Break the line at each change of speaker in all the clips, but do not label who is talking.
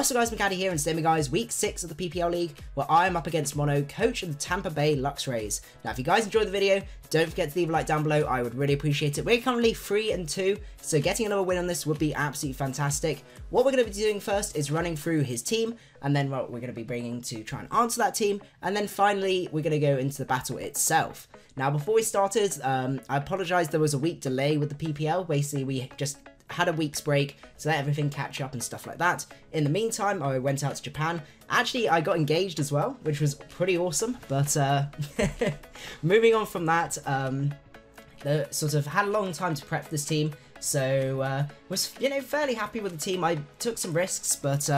What's up guys, macadii here, and today guys, week 6 of the PPL League, where I'm up against Mono, coach of the Tampa Bay Luxrays. Now if you guys enjoyed the video, don't forget to leave a like down below, I would really appreciate it. We're currently 3-2, so getting another win on this would be absolutely fantastic. What we're going to be doing first is running through his team, and then what we're going to be bringing to try and answer that team, and then finally we're going to go into the battle itself. Now before we started, I apologise, there was a week delay with the PPL. Basically we just had a week's break to let everything catch up and stuff like that. In the meantime, I went out to Japan. Actually, I got engaged as well, which was pretty awesome. But moving on from that, sort of had a long time to prep for this team. So was fairly happy with the team. I took some risks, but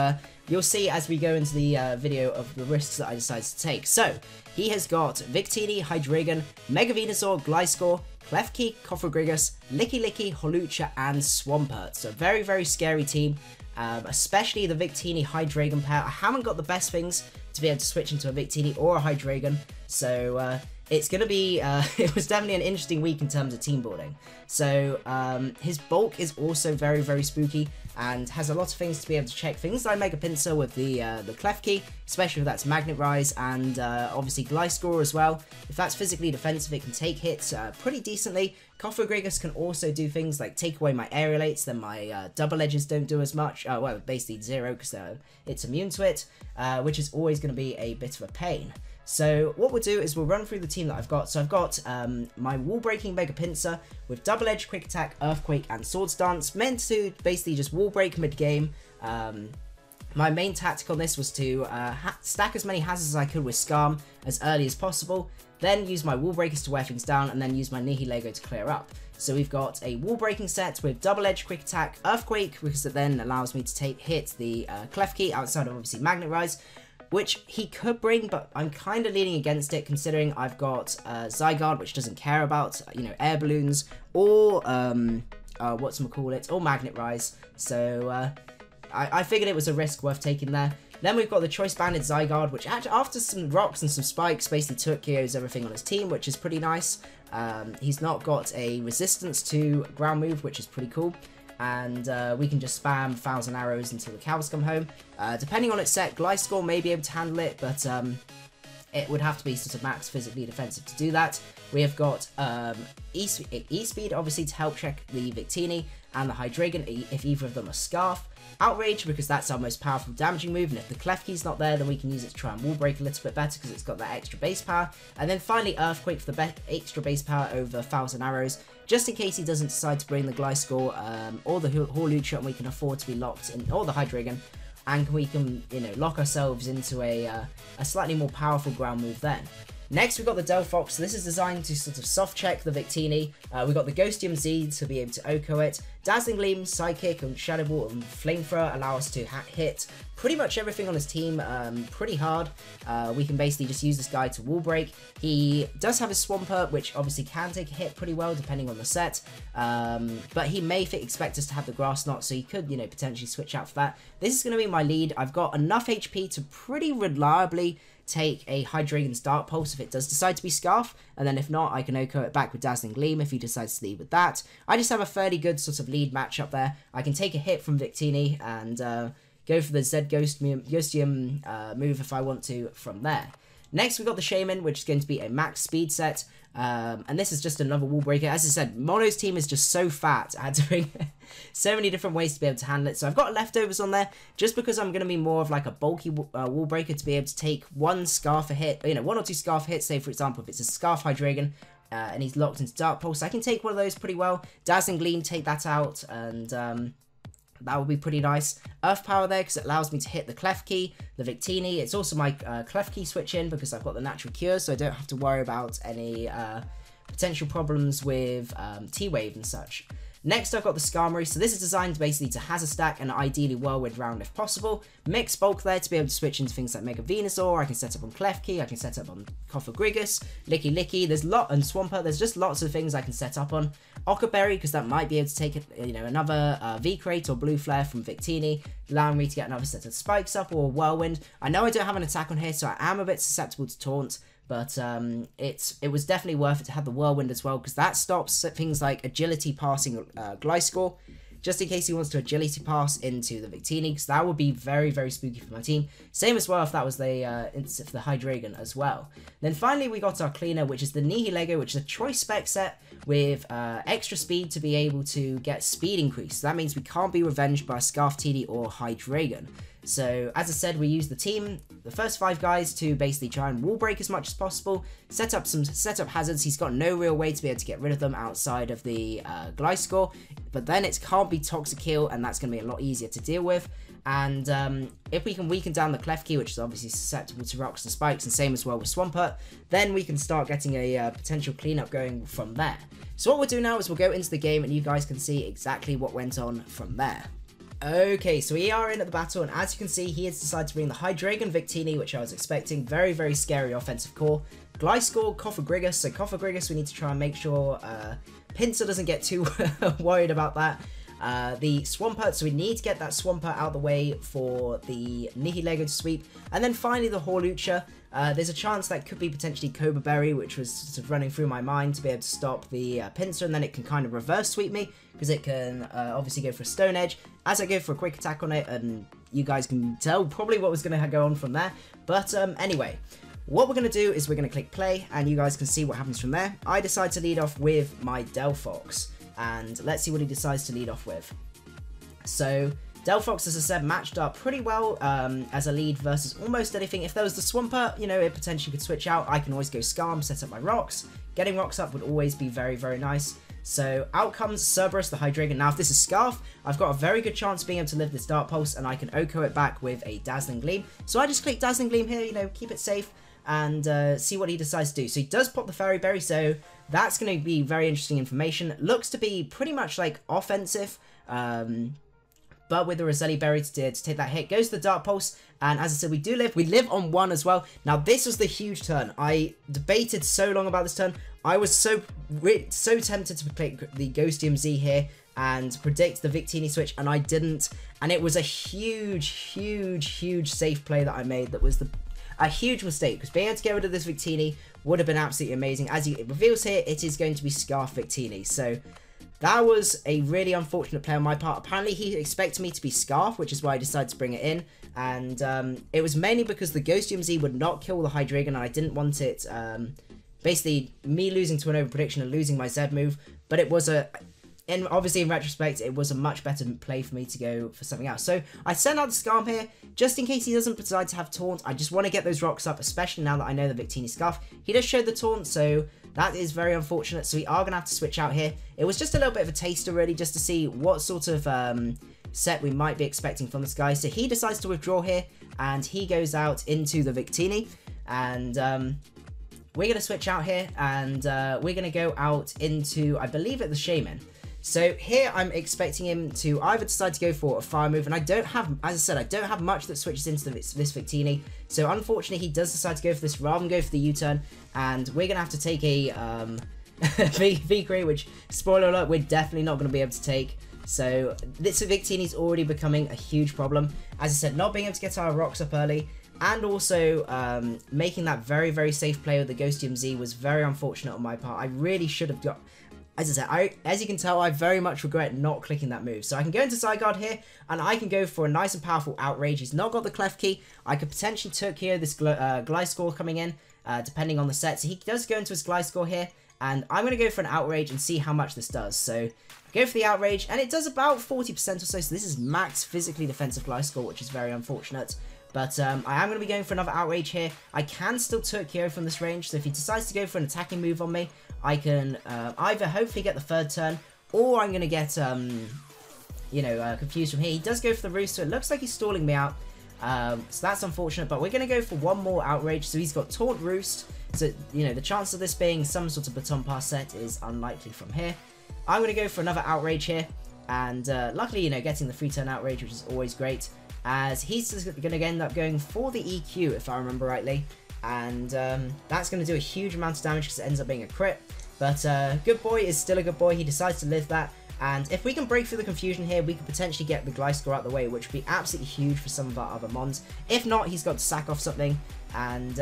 you'll see as we go into the video of the risks that I decided to take. So he has got Victini, Hydreigon, Mega Venusaur, Gliscor, Klefki, Cofagrigus, Licky, Holucha, and Swampert. So very, very scary team, especially the Victini Hydreigon pair. I haven't got the best things to be able to switch into a Victini or a Hydreigon, so it's going to be, it was definitely an interesting week in terms of team building. So his bulk is also very, very spooky and has a lot of things to be able to check. Things like Mega Pinsir with the Klefki, especially if that's Magnet Rise, and obviously Gliscor as well. If that's physically defensive, it can take hits pretty decently. Cofagrigus can also do things like take away my aerialates, then my double edges don't do as much. Well, basically zero because it's immune to it, which is always going to be a bit of a pain. So what we'll do is we'll run through the team that I've got. So I've got my wall-breaking Mega Pinsir with Double Edge, Quick Attack, Earthquake, and Swords Dance, meant to basically just wall break mid-game. My main tactic on this was to stack as many hazards as I could with Scarm as early as possible, then use my wall breakers to wear things down, and then use my Nihilego to clear up. So we've got a wall breaking set with Double Edge, Quick Attack, Earthquake, because it then allows me to hit the Klefki outside of obviously Magnet Rise, which he could bring, but I'm kind of leaning against it considering I've got Zygarde, which doesn't care about, air balloons, or, whatchamacallit, or Magnet Rise, so I figured it was a risk worth taking there. Then we've got the Choice Banded Zygarde, which after some rocks and some spikes, basically took KOs everything on his team, which is pretty nice. He's not got a resistance to ground move, which is pretty cool. And we can just spam 1,000 arrows until the cows come home. Depending on its set, Gliscor may be able to handle it, but it would have to be sort of max physically defensive to do that. We have got E-Speed, obviously, to help check the Victini and the Hydreigon, if either of them are Scarf. Outrage, because that's our most powerful damaging move, and if the Klefki's not there, then we can use it to try and wall break a little bit better, because it's got that extra base power. And then finally, Earthquake for the extra base power over 1,000 arrows, just in case he doesn't decide to bring the Gliscor or the Holucha, and we can afford to be locked in, or the Hydreigon, and we can, lock ourselves into a slightly more powerful ground move then. Next, we've got the Delphox. So this is designed to sort of soft check the Victini. We've got the Ghostium Z to be able to OHKO it. Dazzling Gleam, Psychic, and Shadow Ball and Flamethrower allow us to hit pretty much everything on his team pretty hard. We can basically just use this guy to wall break. He does have a Swampert, which obviously can take a hit pretty well depending on the set. But he may expect us to have the Grass Knot, so he could, potentially switch out for that. This is going to be my lead. I've got enough HP to pretty reliably take a Hydreigon's Dark Pulse if it does decide to be Scarf, and then if not, I can OHKO it back with Dazzling Gleam if he decides to lead with that. I just have a fairly good sort of lead matchup there. I can take a hit from Victini and go for the Z Ghostium move if I want to from there. Next, we've got the Shaman, which is going to be a max speed set. And this is just another wall breaker. As I said, Mono's team is just so fat. I had to bring so many different ways to be able to handle it. So I've got leftovers on there just because I'm going to be more of like a bulky wall breaker to be able to take one Scarf a hit, one or two Scarf hits. Say, for example, if it's a Scarf Hydreigon and he's locked into Dark Pulse, I can take one of those pretty well. Dazzling Gleam, take that out, and that would be pretty nice. Earth Power there because it allows me to hit the Klefki, the Victini. It's also my Klefki switch in because I've got the Natural Cure, so I don't have to worry about any potential problems with T-Wave and such. Next, I've got the Skarmory. So this is designed basically to hazard stack and ideally Whirlwind round if possible. Mix bulk there to be able to switch into things like Mega Venusaur. I can set up on Klefki. I can set up on Cofagrigus, Licky. There's and Swampert. There's just lots of things I can set up on. Ockerberry, because that might be able to take another V-Crate or Blue Flare from Victini, allowing me to get another set of spikes up, or Whirlwind. I know I don't have an attack on here, so I am a bit susceptible to taunt. But it was definitely worth it to have the Whirlwind as well, because that stops things like Agility passing Gliscor. just in case he wants to agility pass into the Victini, because that would be very, very spooky for my team. Same as well if that was the Hydreigon as well. Then finally we got our cleaner, which is the Nihilego, which is a choice spec set with extra speed to be able to get speed increase. So that means we can't be revenged by Scarf-TD or Hydreigon. So as I said, we use the team, the first 5 guys, to basically try and wall break as much as possible, set up hazards. He's got no real way to be able to get rid of them outside of the Gliscor, but then it can't be Toxic Heal, and that's going to be a lot easier to deal with. And if we can weaken down the Klefki, which is obviously susceptible to rocks and spikes, and same as well with Swampert, then we can start getting a potential cleanup going from there. So what we'll do now is we'll go into the game, and you guys can see exactly what went on from there. Okay, so we are in at the battle, and as you can see, he has decided to bring the Hydreigon Victini, which I was expecting. Very, very scary offensive core. Gliscor, Cofagrigus. So Cofagrigus, we need to try and make sure Pinsir doesn't get too worried about that. The Swampert, so we need to get that Swampert out of the way for the Nihilego to sweep. And then finally the Hawlucha. There's a chance that could be potentially Cobra Berry, which was sort of running through my mind to be able to stop the Pinsir, and then it can kind of reverse sweep me, because it can obviously go for a Stone Edge as I go for a quick attack on it, and you guys can tell probably what was going to go on from there. But anyway, what we're going to do is we're going to click play, and you guys can see what happens from there. I decide to lead off with my Delphox, and let's see what he decides to lead off with. So Delphox, as I said, matched up pretty well as a lead versus almost anything. If there was the Swampert, you know, it potentially could switch out. I can always go Scarm, set up my rocks. Getting rocks up would always be very, very nice. So out comes Cerberus, the Hydreigon. Now if this is Scarf, I've got a very good chance of being able to live this Dark Pulse, and I can OHKO it back with a Dazzling Gleam. So I just click Dazzling Gleam here, you know, keep it safe, and see what he decides to do. So he does pop the Fairy Berry, so that's going to be very interesting information. Looks to be pretty much like offensive, but with the Roselli Berry to take that hit. Goes to the Dark Pulse, and as I said, we live on 1 as well. Now this was the huge turn. I debated so long about this turn. I was so tempted to click the Ghostium Z here and predict the Victini switch, and I didn't, and it was a huge safe play that I made. That was a huge mistake, because being able to get rid of this Victini would have been absolutely amazing. As it reveals here, it is going to be Scarf Victini, so that was a really unfortunate play on my part. Apparently he expected me to be Scarf, which is why I decided to bring it in, and it was mainly because the Ghostium Z would not kill the Hydreigon, and I didn't want it, basically me losing to an over prediction and losing my Z move. But it was obviously in retrospect, it was a much better play for me to go for something else. So I sent out the Scarm here, just in case he doesn't decide to have Taunt. I just want to get those rocks up, especially now that I know the Victini Scarf. He does show the Taunt, so that is very unfortunate. So we are going to have to switch out here. It was just a little bit of a taster, really, just to see what sort of set we might be expecting from this guy. So he decides to withdraw here, and he goes out into the Victini, and we're going to switch out here, and we're going to go out into, I believe, the Shaman. So here I'm expecting him to either decide to go for a fire move, and I don't have, as I said, I don't have much that switches into this Victini. So unfortunately, he does decide to go for this rather than go for the U-turn, and we're going to have to take a Victory, which, spoiler alert, we're definitely not going to be able to take. So this Victini is already becoming a huge problem. As I said, not being able to get our rocks up early, and also making that very safe play with the Ghostium Z was very unfortunate on my part. I really should have got... As I said, as you can tell, I very much regret not clicking that move. So I can go into Zygarde here, and I can go for a nice and powerful Outrage. He's not got the Clef Key. I could potentially Turkey this Gliscor coming in, depending on the set. So he does go into his Gliscor here, and I'm going to go for an Outrage and see how much this does. So go for the Outrage, and it does about 40% or so. So this is max physically defensive Gliscor, which is very unfortunate. But I am going to be going for another Outrage here. I can still Turkey from this range, so if he decides to go for an attacking move on me, I can either hopefully get the third turn, or I'm going to get, confused from here. He does go for the Roost, so it looks like he's stalling me out. So that's unfortunate, but we're going to go for one more Outrage. So he's got Taunt Roost, so, the chance of this being some sort of Baton Pass set is unlikely from here. I'm going to go for another Outrage here, and luckily, getting the free turn Outrage, which is always great, as he's just going to end up going for the EQ, if I remember rightly. And that's going to do a huge amount of damage because it ends up being a crit. But Good Boy is still a good boy. He decides to live that. And if we can break through the confusion here, we could potentially get the Gliscor out of the way, which would be absolutely huge for some of our other mons. If not, he's got to sack off something. And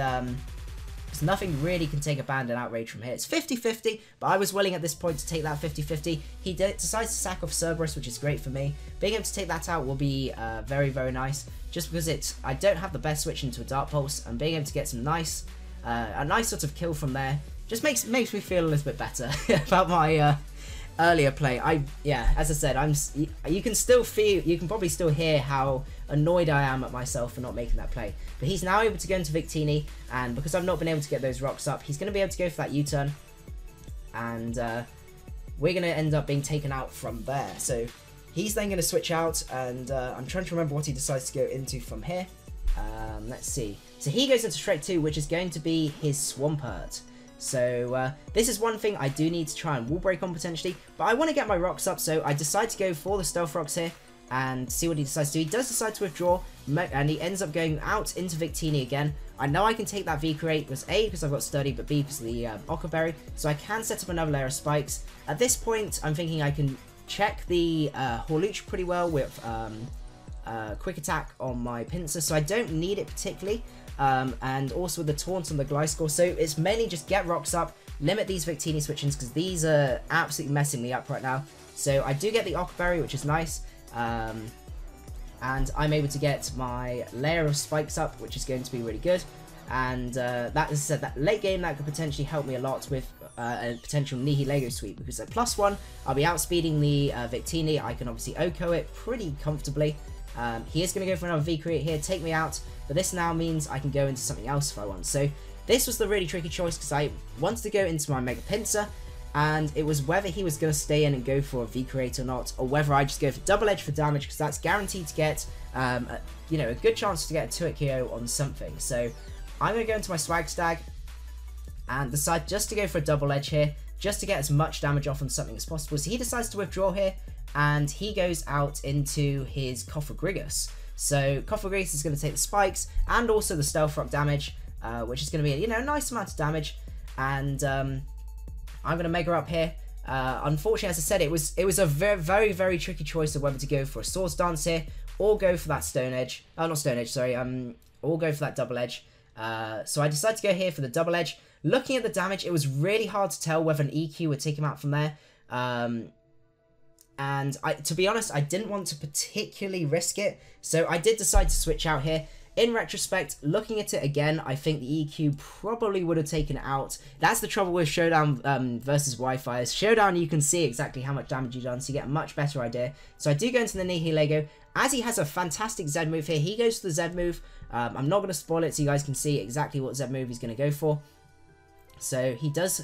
because nothing really can take Abandon Outrage from here. It's 50-50, but I was willing at this point to take that 50-50. He decides to sack off Cerberus, which is great for me. Being able to take that out will be very, very nice, just because I don't have the best switch into a Dark Pulse, and being able to get some nice, a nice sort of kill from there just makes me feel a little bit better about my earlier play. As I said, you can probably still hear how annoyed I am at myself for not making that play. But he's now able to go into Victini, and because I've not been able to get those rocks up, he's going to be able to go for that U-turn, and we're going to end up being taken out from there. So he's then going to switch out, and I'm trying to remember what he decides to go into from here. Let's see. So he goes into Shrek 2, which is going to be his Swampert. So this is one thing I do need to try and wall break on potentially, but I want to get my rocks up, so I decide to go for the Stealth Rocks here and see what he decides to do. He does decide to withdraw, and he ends up going out into Victini again. I know I can take that V-Create, because A, because I've got Sturdy, but B, because of the Ochre Berry, so I can set up another layer of spikes. At this point, I'm thinking I can check the Hawlucha pretty well with Quick Attack on my Pinsir, so I don't need it particularly. And also with the Taunt on the Gliscor, so it's mainly just get rocks up, limit these Victini switch-ins, because these are absolutely messing me up right now. So I do get the Ochre Berry, which is nice, and I'm able to get my layer of spikes up, which is going to be really good. And that, as I said, that late game, that could potentially help me a lot with a potential Nihilego sweep, because at +1, I'll be outspeeding the Victini. I can obviously OHKO it pretty comfortably. He is going to go for another V-Create here, take me out, but this now means I can go into something else if I want. So this was the really tricky choice, because I wanted to go into my Mega Pinsir, and it was whether he was going to stay in and go for a V-Create or not, or whether I just go for Double Edge for damage, because that's guaranteed to get, a good chance to get a 2-hit KO on something. So I'm going to go into my Swag Stag and decide just to go for a Double Edge here, just to get as much damage off on something as possible. So he decides to withdraw here, and he goes out into his Cofagrigus. So Cofagrigus is going to take the spikes and also the Stealth Rock damage, which is going to be a nice amount of damage. And I'm going to Mega Up here. Unfortunately, as I said, it was a very, very, very tricky choice of whether to go for a Swords Dance here or go for that Stone Edge. Oh, not Stone Edge, sorry. Or go for that Double Edge. So I decided to go here for the Double Edge. Looking at the damage, it was really hard to tell whether an EQ would take him out from there. And to be honest, I didn't want to particularly risk it, so I did decide to switch out here. In retrospect, looking at it again, I think the EQ probably would have taken it out. That's the trouble with Showdown versus Wi-Fi. Showdown, you can see exactly how much damage you've done, so you get a much better idea. So I do go into the Nihilego. As he has a fantastic Z move here, he goes for the Z move. I'm not going to spoil it so you guys can see exactly what Z move he's going to go for. So he does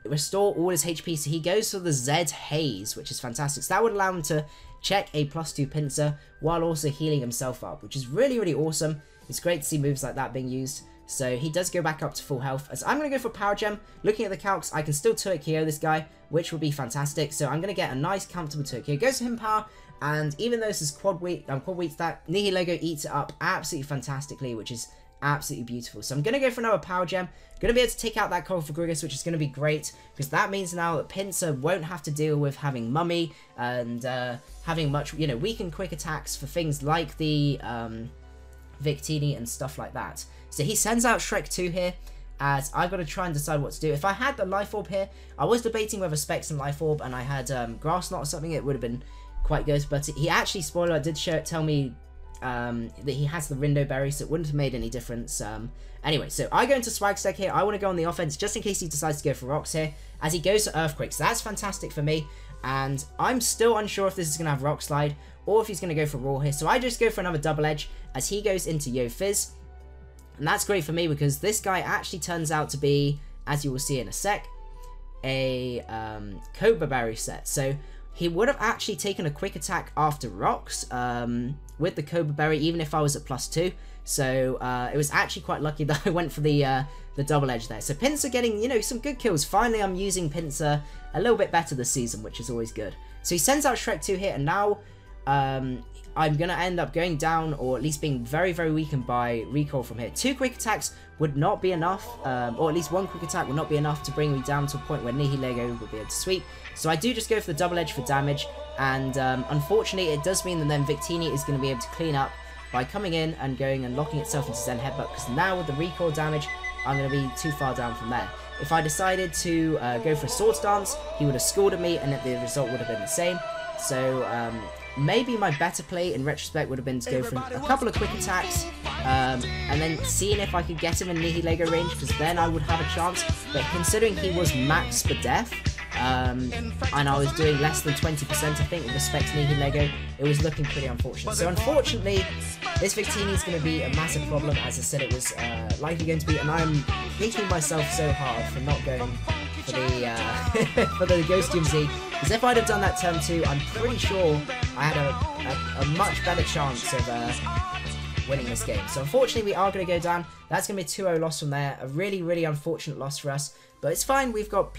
restore all his HP, so he goes for the Z Haze, which is fantastic. So that would allow him to check a +2 Pinsir while also healing himself up, which is really, really awesome. It's great to see moves like that being used. So he does go back up to full health. As I'm going to go for Power Gem. Looking at the calcs, I can still 2-hit KO this guy, which would be fantastic. So I'm going to get a nice comfortable 2-hit KO. Goes to him power, and even though this is quad weak stack, Nihilego eats it up absolutely fantastically, which is absolutely beautiful. So I'm going to go for another Power Gem. Going to be able to take out that Cofagrigus, which is going to be great, because that means now that Pinsir won't have to deal with having Mummy and having much, weakened quick attacks for things like the Victini and stuff like that. So he sends out Shrek 2 here, as I've got to try and decide what to do. If I had the Life Orb here, I was debating whether Specs and Life Orb, and I had Grass Knot or something, it would have been quite good, but he actually, spoiler, did tell me that he has the Rindo Berry, so it wouldn't have made any difference. Anyway, so I go into Swag Stack here. I want to go on the offense just in case he decides to go for rocks here, as he goes to Earthquake. So that's fantastic for me, and I'm still unsure if this is going to have Rock Slide or if he's going to go for Roar here. So I just go for another Double Edge as he goes into Yo Fizz, and that's great for me because this guy actually turns out to be, as you will see in a sec, a Cobra Berry set. So he would have actually taken a quick attack after rocks with the Cobra Berry, even if I was at +2. So it was actually quite lucky that I went for the Double Edge there. So Pinsir getting, some good kills. Finally, I'm using Pinsir a little bit better this season, which is always good. So he sends out Shrek 2 here, and now I'm going to end up going down, or at least being very, very weakened by Recall from here. 2 quick attacks would not be enough, or at least 1 quick attack would not be enough to bring me down to a point where Nihilego would be able to sweep. So I do just go for the Double Edge for damage, and unfortunately it does mean that then Victini is going to be able to clean up by coming in and going and locking itself into Zen Headbutt, because now with the recoil damage, I'm going to be too far down from there. If I decided to go for a Swords Dance, he would have scored at me, and the result would have been the same. So maybe my better play in retrospect would have been to go for a couple of quick attacks, and then seeing if I could get him in Nihilego range, because then I would have a chance. But considering he was max for death, and I was doing less than 20% I think with respect to Nihilego, it was looking pretty unfortunate. So unfortunately, this Victini is going to be a massive problem. As I said, it was likely going to be, and I'm kicking myself so hard for not going for the for the Ghostium Z, because if I'd have done that turn 2, I'm pretty sure I had a much better chance of winning this game. So unfortunately, we are going to go down. That's going to be a 2-0 loss from there. A really, really unfortunate loss for us, but it's fine. We've got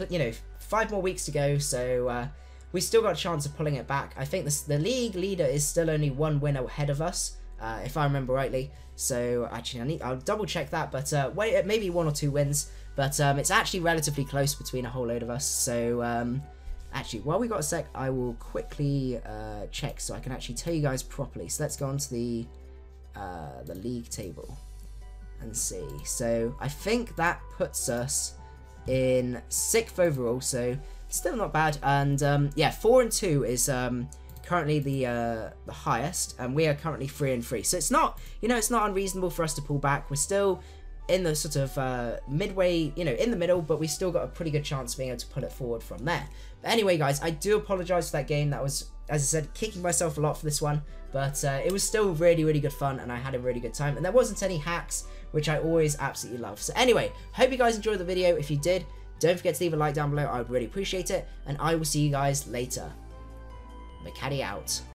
5 more weeks to go, so we still got a chance of pulling it back. I think the league leader is still only 1 win ahead of us, if I remember rightly. So actually, I'll double check that, but wait, maybe 1 or 2 wins. But it's actually relatively close between a whole load of us. So actually, while we got a sec, I will quickly check so I can actually tell you guys properly. So let's go on to the league table and see. So I think that puts us in 6th overall, so still not bad. And yeah, 4 and 2 is currently the highest, and we are currently 3 and 3. So it's not, it's not unreasonable for us to pull back. We're still in the sort of midway, in the middle, but we still got a pretty good chance of being able to pull it forward from there. But anyway, guys, I do apologize for that game. That was, as I said, kicking myself a lot for this one, but it was still really, really good fun, and I had a really good time, and there wasn't any hacks, which I always absolutely love. So anyway, hope you guys enjoyed the video. If you did, don't forget to leave a like down below. I would really appreciate it, and I will see you guys later. Macadii out.